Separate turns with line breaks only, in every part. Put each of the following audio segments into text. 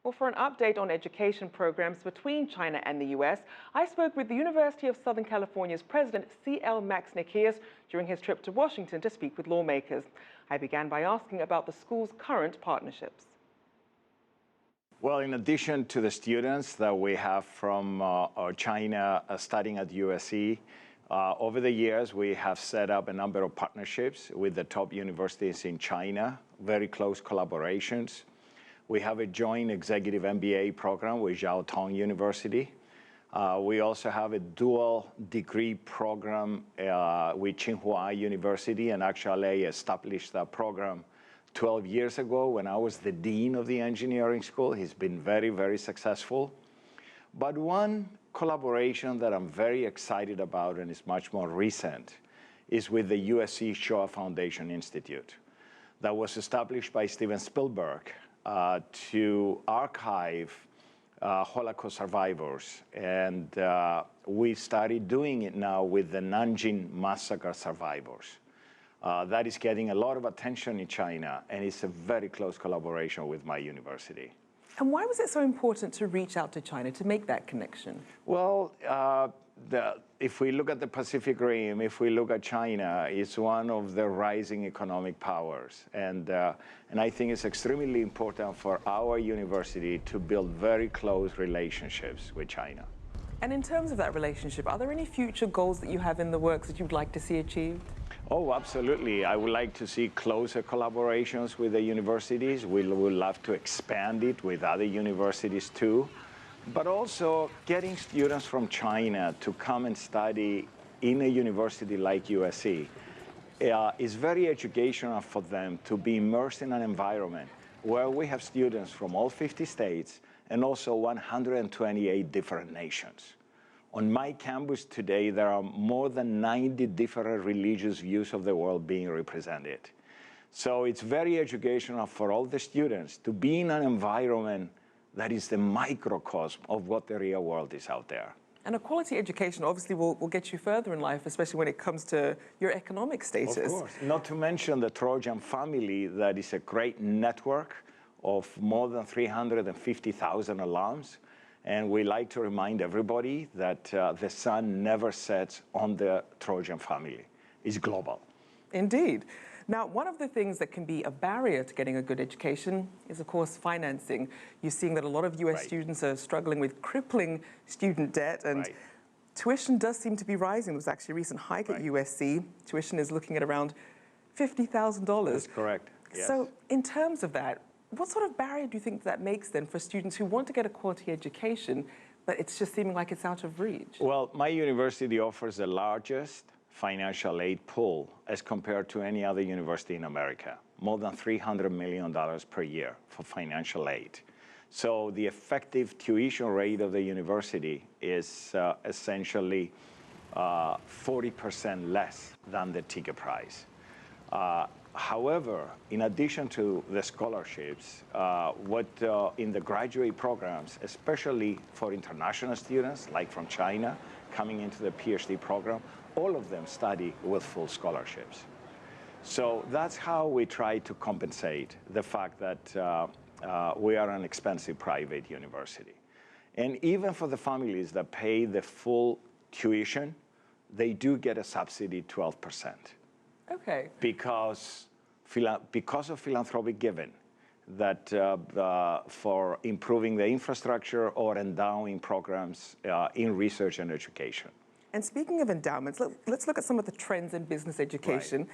Well, for an update on education programs between China and the U.S., I spoke with the University of Southern California's president, C.L. Max Nikias, during his trip to Washington to speak with lawmakers. I began by asking about the school's current partnerships.
Well, in addition to the students that we have from China studying at USC, over the years, we have set up a number of partnerships with the top universities in China, very close collaborations. We have a joint executive MBA program with Jiao Tong University. We also have a dual degree program with Tsinghua University, and actually I established that program 12 years ago when I was the dean of the engineering school. He's been very, very successful. But one collaboration that I'm very excited about, and is much more recent, is with the USC Shoah Foundation Institute that was established by Steven Spielberg to archive Holocaust survivors. And we started doing it now with the Nanjing massacre survivors. That is getting a lot of attention in China, and it's a very close collaboration with my university.
And why was it so important to reach out to China to make that connection?
Well, if we look at the Pacific Rim, if we look at China, it's one of the rising economic powers. And I think it's extremely important for our university to build very close relationships with China.
And in terms of that relationship, are there any future goals that you have in the works that you'd like to see achieved?
Oh, absolutely. I would like to see closer collaborations with the universities. We would love to expand it with other universities too. But also getting students from China to come and study in a university like USC is very educational for them to be immersed in an environment where we have students from all 50 states and also 128 different nations. On my campus today, there are more than 90 different religious views of the world being represented. So it's very educational for all the students to be in an environment that is the microcosm of what the real world is out there.
And a quality education obviously will get you further in life, especially when it comes to your economic status.
Of course. Not to mention the Trojan Family, that is a great network of more than 350,000 alums. And we like to remind everybody that the sun never sets on the Trojan Family. It's global.
Indeed. Now, one of the things that can be a barrier to getting a good education is, of course, financing. You're seeing that a lot of US students are struggling with crippling student debt, and tuition does seem to be rising. There was actually a recent hike at USC. Tuition is looking at around $50,000.
That's correct. Yes.
So in terms of that, what sort of barrier do you think that makes then for students who want to get a quality education, but it's just seeming like it's out of reach?
Well, my university offers the largest financial aid pool as compared to any other university in America, more than $300 million per year for financial aid. So the effective tuition rate of the university is essentially 40% less than the ticket price. However, in addition to the scholarships, in the graduate programs, especially for international students, like from China, coming into the PhD program, all of them study with full scholarships. So that's how we try to compensate the fact that we are an expensive private university. And even for the families that pay the full tuition, they do get a subsidy 12%.
Okay.
Because of philanthropic giving, that for improving the infrastructure or endowing programs in research and education.
And speaking of endowments, let's look at some of the trends in business education.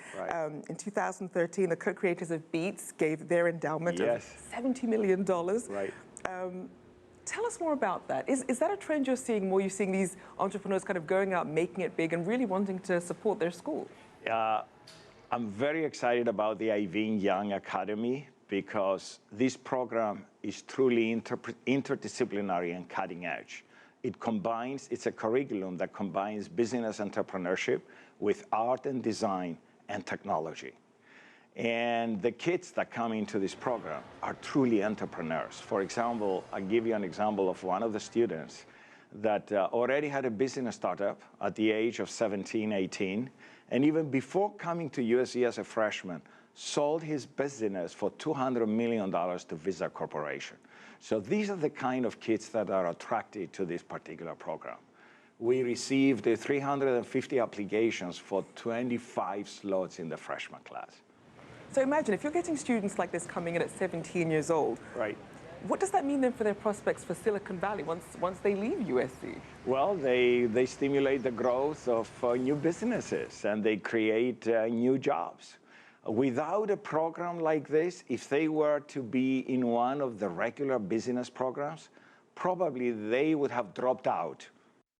In 2013, the co-creators of Beats gave their endowment of $70 million. Tell us more about that. Is that a trend you're seeing more? You're seeing these entrepreneurs kind of going out, making it big, and really wanting to support their school?
I'm very excited about the Ivy Young Academy because this program is truly interdisciplinary and cutting edge. It's a curriculum that combines business entrepreneurship with art and design and technology. And the kids that come into this program are truly entrepreneurs. For example, I'll give you an example of one of the students that already had a business startup at the age of 17, 18, and even before coming to USC as a freshman, sold his business for $200 million to Visa Corporation. So these are the kind of kids that are attracted to this particular program. We received 350 applications for 25 slots in the freshman class.
So imagine if you're getting students like this coming in at 17 years old.
Right.
What does that mean then for their prospects for Silicon Valley once they leave USC?
Well, they stimulate the growth of new businesses and they create new jobs. Without a program like this, if they were to be in one of the regular business programs, probably they would have dropped out